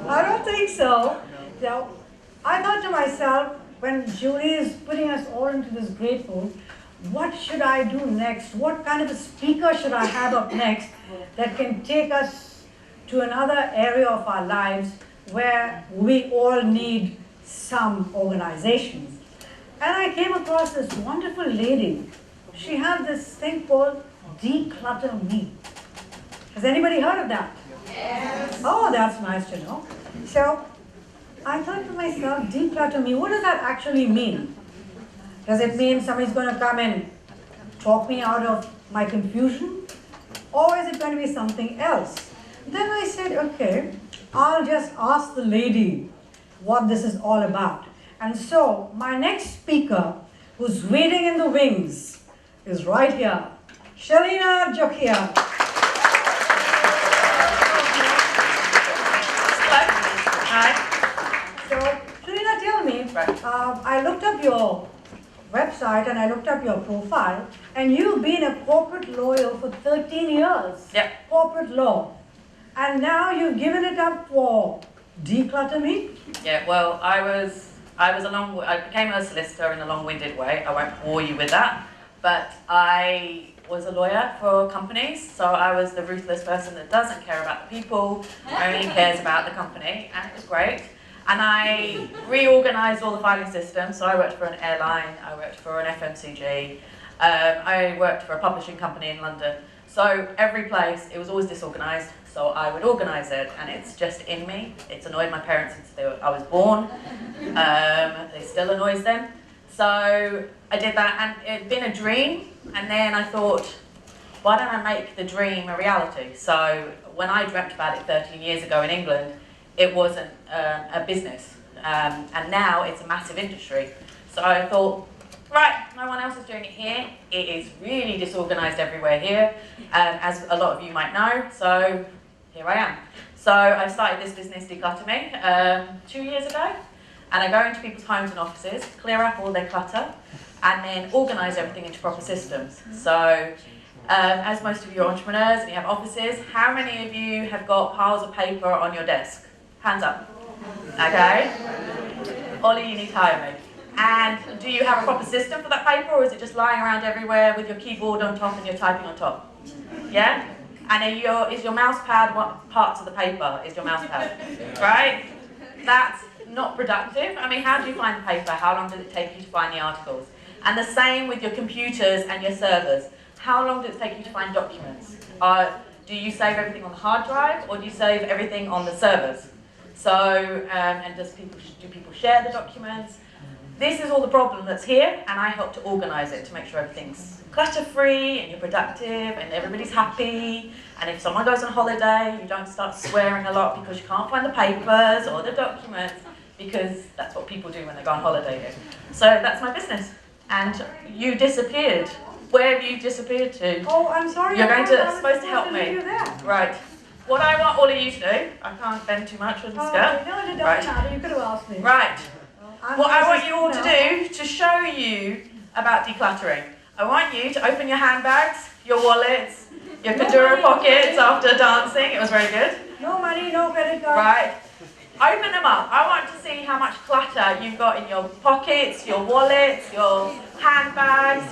I don't think so. So I thought to myself, when Julie is putting us all into this great pool, what should I do next? What kind of a speaker should I have up next that can take us to another area of our lives where we all need some organization? And I came across this wonderful lady. She had this thing called Declutter Me. Has anybody heard of that? Yes. Oh, that's nice to know. So I thought to myself, declutter me, what does that actually mean? Does it mean somebody's going to come and talk me out of my confusion? Or is it going to be something else? Then I said, okay, I'll just ask the lady what this is all about. And so my next speaker, who's waiting in the wings, is right here. Shalina Jokia. Hi. So, Shalina, tell me, I looked up your website and I looked up your profile, and you've been a corporate lawyer for 13 years. Yep. Corporate law. And now you've given it up for Declutter Me? Yeah, well, I became a solicitor in a long-winded way. I won't bore you with that. But I was a lawyer for companies, so I was the ruthless person that doesn't care about the people, only cares about the company, and it was great. And I reorganized all the filing systems, so I worked for an airline, I worked for an FMCG, I worked for a publishing company in London. So every place, it was always disorganized, so I would organize it, and it's just in me. It's annoyed my parents since I was born. It still annoys them. So I did that, and it'd been a dream, and then I thought, why don't I make the dream a reality? So when I dreamt about it 13 years ago in England, it wasn't a business, and now it's a massive industry. So I thought, right, no one else is doing it here. It is really disorganized everywhere here, as a lot of you might know, so here I am. So I started this business, Declutter Me, 2 years ago. And I go into people's homes and offices, clear up all their clutter, and then organise everything into proper systems. So, as most of you are entrepreneurs and you have offices, how many of you have got piles of paper on your desk? Hands up. Okay? Ollie, you need to hire me. And do you have a proper system for that paper, or is it just lying around everywhere with your keyboard on top and you're typing on top? Yeah? And is your mouse pad, what parts of the paper is your mouse pad? Right? That's not productive. I mean, how do you find the paper? How long does it take you to find the articles? And the same with your computers and your servers. How long does it take you to find documents? Do you save everything on the hard drive, or do you save everything on the servers? So, and do people share the documents? This is all the problem that's here, and I help to organise it to make sure everything's clutter-free and you're productive and everybody's happy. And if someone goes on holiday, you don't start swearing a lot because you can't find the papers or the documents, because that's what people do when they go on holiday here. So that's my business. And you disappeared. Where have you disappeared to? Oh, I'm sorry. You're supposed to help me. Right. What I want all of you to do, I can't bend too much with the skirt. No, it doesn't matter. You could have asked me. Right. What I want you all to do, to show you about decluttering, I want you to open your handbags, your wallets, your Kandura pockets after dancing. It was very good. No money, no credit card. Right. Open them up. I want to see how much clutter you've got in your pockets, your wallets, your handbags,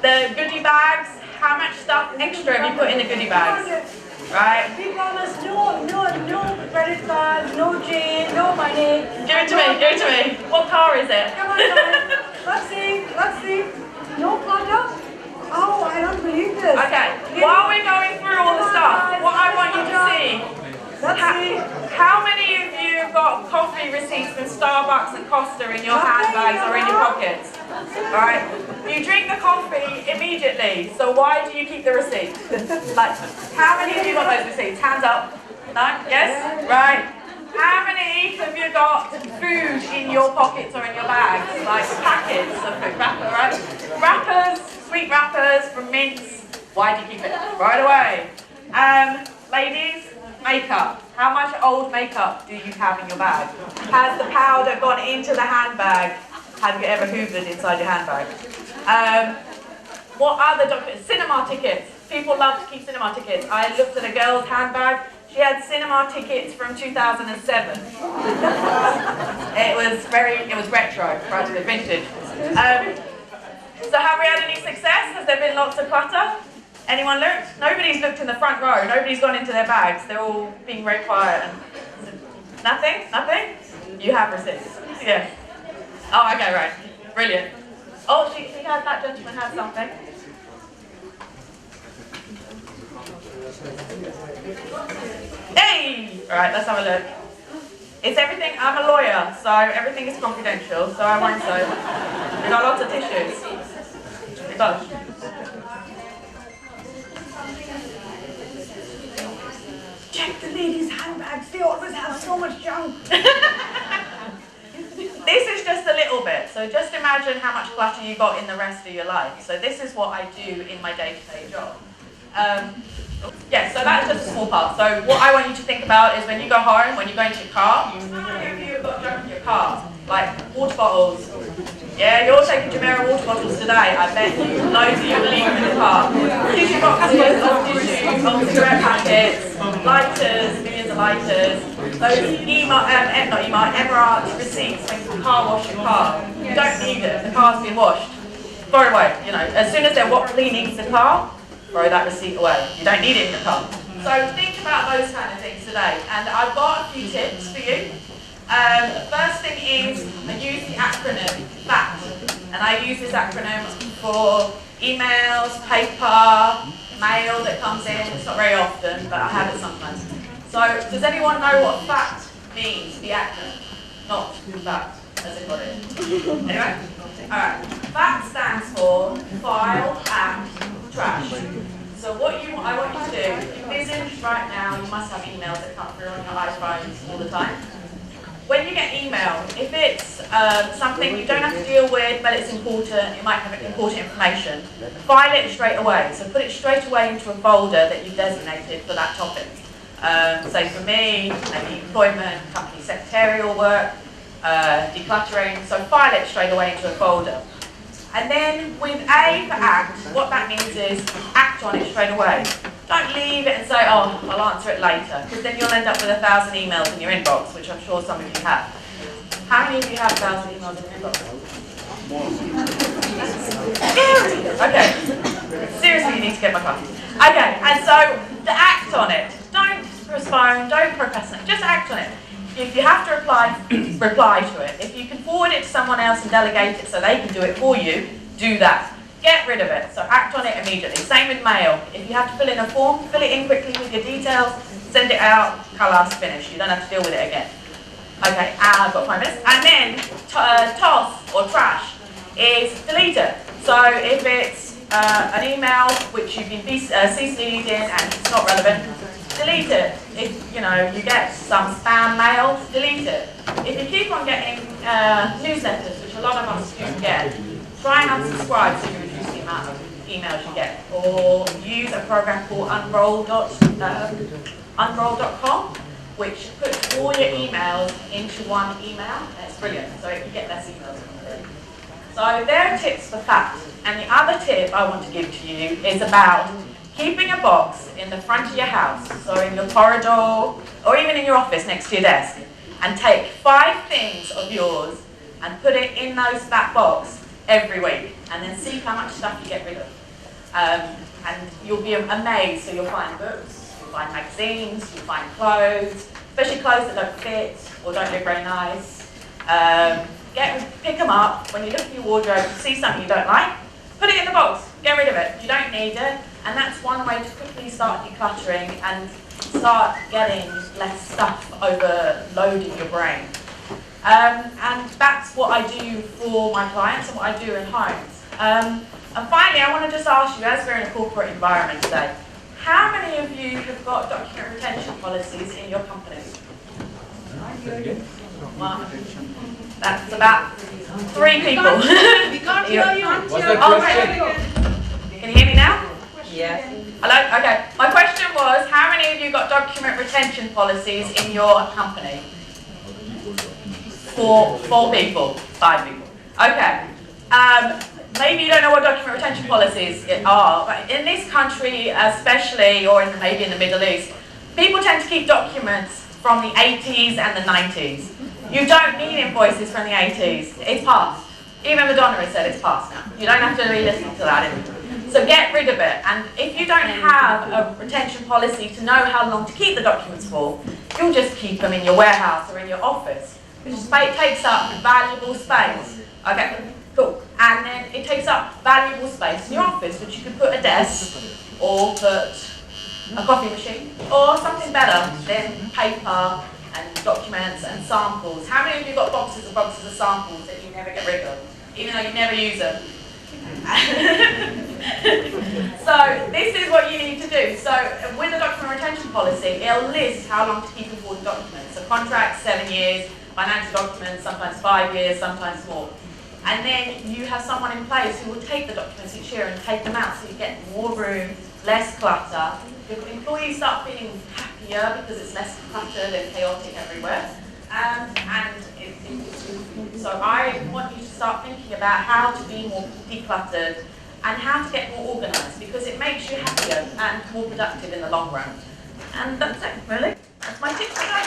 the goodie bags. How much stuff extra have you put in the goodie bags? Right? We promise no credit card, no chain, no money. Give it to me. What car is it? Come on, guys. Let's see. No clutter? Oh, I don't believe this. Okay, while we're going through all the stuff, what I want you to see, how many of you have got coffee receipts from Starbucks and Costa in your handbags or in your pockets? Alright, you drink the coffee immediately, so why do you keep the receipt? Like, how many of you got those receipts? Hands up. No? Yes? Right. How many have you got food in your pockets or in your bags? Like packets of food, right? Wrappers, sweet wrappers from mints. Why do you keep it? Right away. Ladies, makeup. How much old makeup do you have in your bag? Has the powder gone into the handbag? Have you ever hoovered inside your handbag? What other documents? Cinema tickets. People love to keep cinema tickets. I looked at a girl's handbag. She She had cinema tickets from 2007. It was retro, practically vintage. So have we had any success? Has there been lots of clutter? Anyone looked? Nobody's looked in the front row. Nobody's gone into their bags. They're all being very quiet. Nothing? Nothing? You have receipts. Yeah. Oh, okay, right. Brilliant. Oh, she had, that gentleman had something. Hey! Alright, let's have a look. It's everything, I'm a lawyer, so everything is confidential, so I won't say. We've got lots of tissues. We've got. Check the ladies' handbags, they always have so much junk. This is just a little bit, so just imagine how much clutter you got in the rest of your life. So this is what I do in my day-to-day job. Yeah, so that's just a small part. So what I want you to think about is when you go home, when you go into your car, how many of you have got junk in your car? Like water bottles. Yeah, you're taking Jumeirah water bottles today. I bet you loads of you will leave them in the car. Tissue boxes, of tissues, of cigarette packets, lighters, millions of lighters. Those Emirates receipts when you car wash your car. You don't need it. The car's been washed. Throw it away. You know, as soon as they're cleaning the car, throw that receipt away. You don't need it in the car. So think about those kind of things today. And I've got a few tips for you. The first thing is I use the acronym FACT. And I use this acronym for emails, paper, mail that comes in. It's not very often, but I have it sometimes. So does anyone know what FACT means, the acronym? Not FACT, as it got it. Anyway? Alright. FACT stands for File, Act, Trash. So I want you to do, envisage right now, you must have emails that come through on your iPhones all the time. When you get email, if it's something you don't have to deal with, but it's important, you might have important information, file it straight away. So put it straight away into a folder that you've designated for that topic. So for me, maybe employment, company secretarial work, decluttering, so file it straight away into a folder. And then with A for act, what that means is act on it straight away. Don't leave it and say, oh, I'll answer it later, because then you'll end up with 1,000 emails in your inbox, which I'm sure some of you have. How many of you have 1,000 emails in your inbox? Okay. Seriously, you need to get my coffee. Okay, and so the act on it. Don't postpone, don't procrastinate, just act on it. If you have to reply to it. If you can forward it to someone else and delegate it so they can do it for you, do that. Get rid of it, so act on it immediately. Same with mail. If you have to fill in a form, fill it in quickly with your details, send it out, kalas, finish. You don't have to deal with it again. Okay, I've got 5 minutes. And then toss or trash is delete it. So if it's an email which you've been CC'd in and it's not relevant, delete it. If you get some spam mail, delete it. If you keep on getting newsletters, which a lot of us do get, try and unsubscribe so you reduce the amount of emails you get. Or use a program called unroll.com, which puts all your emails into one email. And it's brilliant, so you get less emails. So there are tips for FACT. And the other tip I want to give to you is about keeping a box in the front of your house, so in your corridor, or even in your office next to your desk, and take 5 things of yours and put it in that box every week, and then see how much stuff you get rid of. And you'll be amazed. So you'll find books, you'll find magazines, you'll find clothes, especially clothes that don't fit or don't look very nice. Pick them up. When you look at your wardrobe, you see something you don't like, put it in the box, get rid of it. You don't need it. And that's one way to quickly start decluttering and start getting less stuff overloading your brain. And that's what I do for my clients and what I do in homes. And finally, I want to just ask you, as we're in a corporate environment today, how many of you have got document retention policies in your company? Well, that's about 3 people. We can't hear you. What's the question? Can you hear me now? Yes. Hello? Okay. My question was, how many of you got document retention policies in your company? 4 people. 5 people. Okay. Maybe you don't know what document retention policies are, but in this country especially, or maybe in the Middle East, People tend to keep documents from the 80s and the 90s. You don't need invoices from the 80s. It's past. Even Madonna has said it's past now. You don't have to re-listen to that anymore. So get rid of it. And if you don't have a retention policy to know how long to keep the documents for, you'll just keep them in your warehouse or in your office, which takes up valuable space. Okay, cool. And then it takes up valuable space in your office, which you could put a desk or put a coffee machine or something better than paper and documents and samples. How many of you got boxes and boxes of samples that you never get rid of, even though you never use them? So this is what you need to do. So with the document retention policy, it'll list how long to keep important documents. So contracts, 7 years, financial documents, sometimes 5 years, sometimes more. And then you have someone in place who will take the documents each year and take them out so you get more room, less clutter. Your employees start feeling happier because it's less cluttered and chaotic everywhere. So I want you to start thinking about how to be more decluttered and how to get more organised, because it makes you happier and more productive in the long run. And that's it, really. That's my tip for today.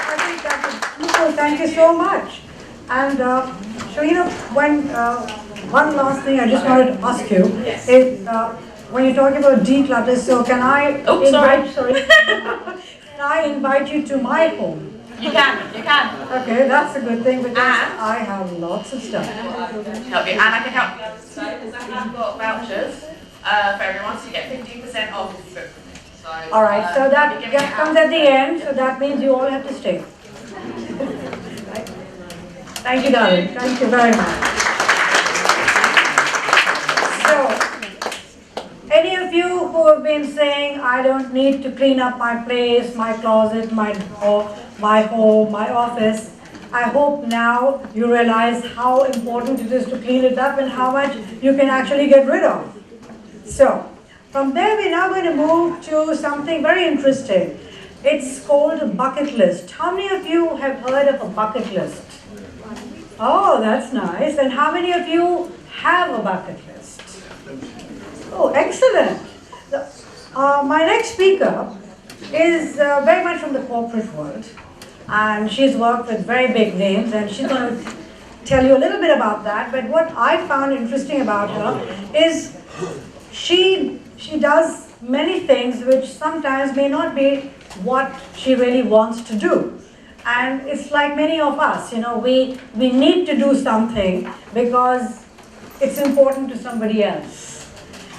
I think that's wonderful. Thank you so much. And so, you know, one last thing I just wanted to ask you is when you're talking about declutter, so can I can I invite you to my home? You can. Okay, that's a good thing because I have lots of stuff. Help you, and I can help you because I have got vouchers for everyone, so you get 15% off if you book with me. So, all right, so that comes at the end, so that means you all have to stay. Thank you, darling. Thank you very much. So, any of you who have been saying, I don't need to clean up my place, my closet, my home, my office, I hope now you realize how important it is to clean it up and how much you can actually get rid of. So, from there we're now going to move to something very interesting. It's called a bucket list. How many of you have heard of a bucket list? Oh, that's nice. And how many of you have a bucket list? Oh, excellent. My next speaker is very much from the corporate world. And she's worked with very big names, and she's going to tell you a little bit about that. But what I found interesting about her is she does many things which sometimes may not be what she really wants to do. And it's like many of us, you know, we need to do something because it's important to somebody else.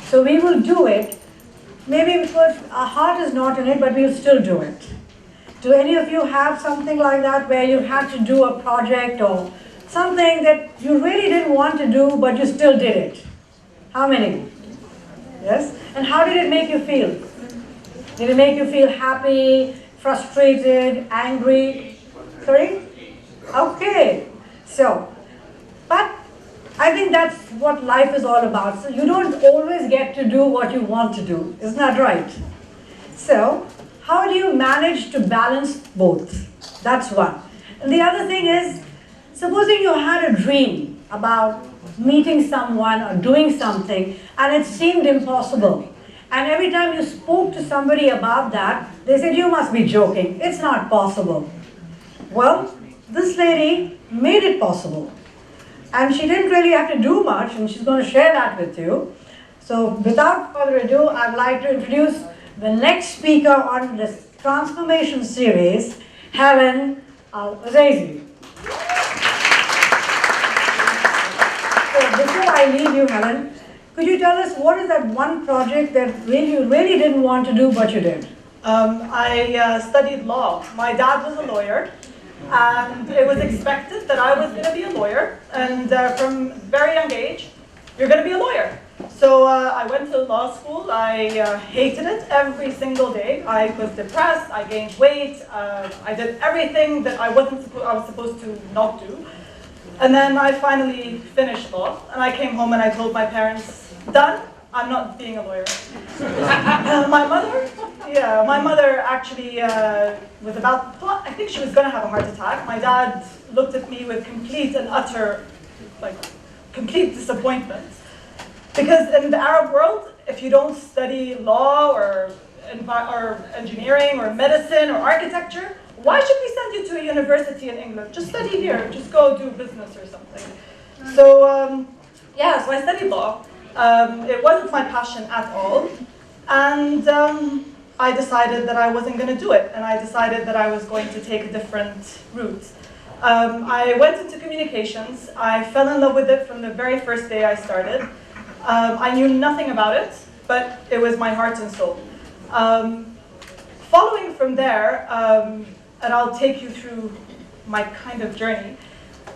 So we will do it, maybe because our heart is not in it, but we'll still do it. Do any of you have something like that where you had to do a project or something that you really didn't want to do, but you still did it? How many? Yes? And how did it make you feel? Did it make you feel happy, frustrated, angry? Sorry? Okay. So, but I think that's what life is all about. So you don't always get to do what you want to do. Isn't that right? So, how do you manage to balance both? That's one. And the other thing is, supposing you had a dream about meeting someone or doing something and it seemed impossible. And every time you spoke to somebody about that, they said, you must be joking. It's not possible. Well, this lady made it possible. And she didn't really have to do much, and she's going to share that with you. So without further ado, I'd like to introduce the next speaker on this transformation series, Helen Al-Azazi. So before I leave you, Helen, could you tell us what is that one project that you really didn't want to do, but you did? I studied law. My dad was a lawyer, and it was expected that I was going to be a lawyer. And from very young age, you're going to be a lawyer. So I went to law school. I hated it every single day. I was depressed. I gained weight. I did everything that I was supposed to not do. And then I finally finished law, and I came home and I told my parents, "Done. I'm not being a lawyer." My mother actually was I think she was going to have a heart attack. My dad looked at me with complete and utter, complete disappointment. Because in the Arab world, if you don't study law or engineering or medicine or architecture, why should we send you to a university in England? Just study here, just go do business or something. So yeah, so I studied law. It wasn't my passion at all. And I decided that I wasn't going to do it. And I decided that I was going to take a different route. I went into communications. I fell in love with it from the very first day I started. I knew nothing about it, but it was my heart and soul. Following from there, and I'll take you through my kind of journey,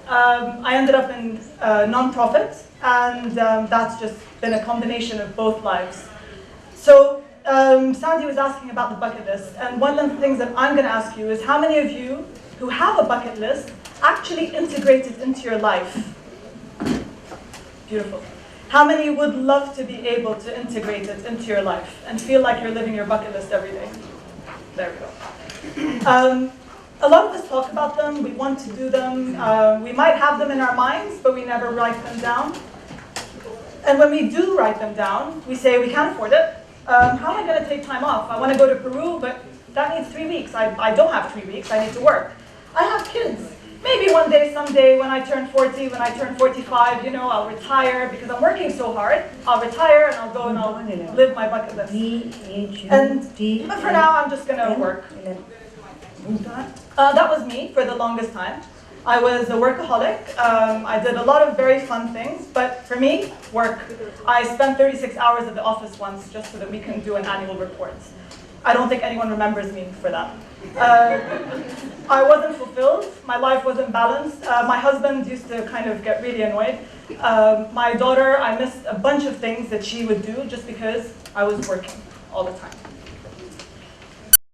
I ended up in non-profit, and that's just been a combination of both lives. So Sandy was asking about the bucket list, and one of the things that I'm going to ask you is how many of you who have a bucket list actually integrate it into your life? Beautiful. How many would love to be able to integrate it into your life and feel like you're living your bucket list every day? There we go. A lot of us talk about them, we want to do them, we might have them in our minds, but we never write them down. And when we do write them down, we say we can't afford it. How am I going to take time off? I want to go to Peru, but that needs 3 weeks. I don't have 3 weeks, I need to work. I have kids. Maybe one day, someday, when I turn 40, when I turn 45, I'll retire because I'm working so hard. I'll retire and I'll go and I'll live my bucket list. But for now, I'm just going to work. That was me for the longest time. I was a workaholic. I did a lot of very fun things, but for me, work. I spent 36 hours at the office once just so that we can do an annual report. I don't think anyone remembers me for that. I wasn't fulfilled. My life wasn't balanced. My husband used to kind of get really annoyed. My daughter, I missed a bunch of things that she would do just because I was working all the time.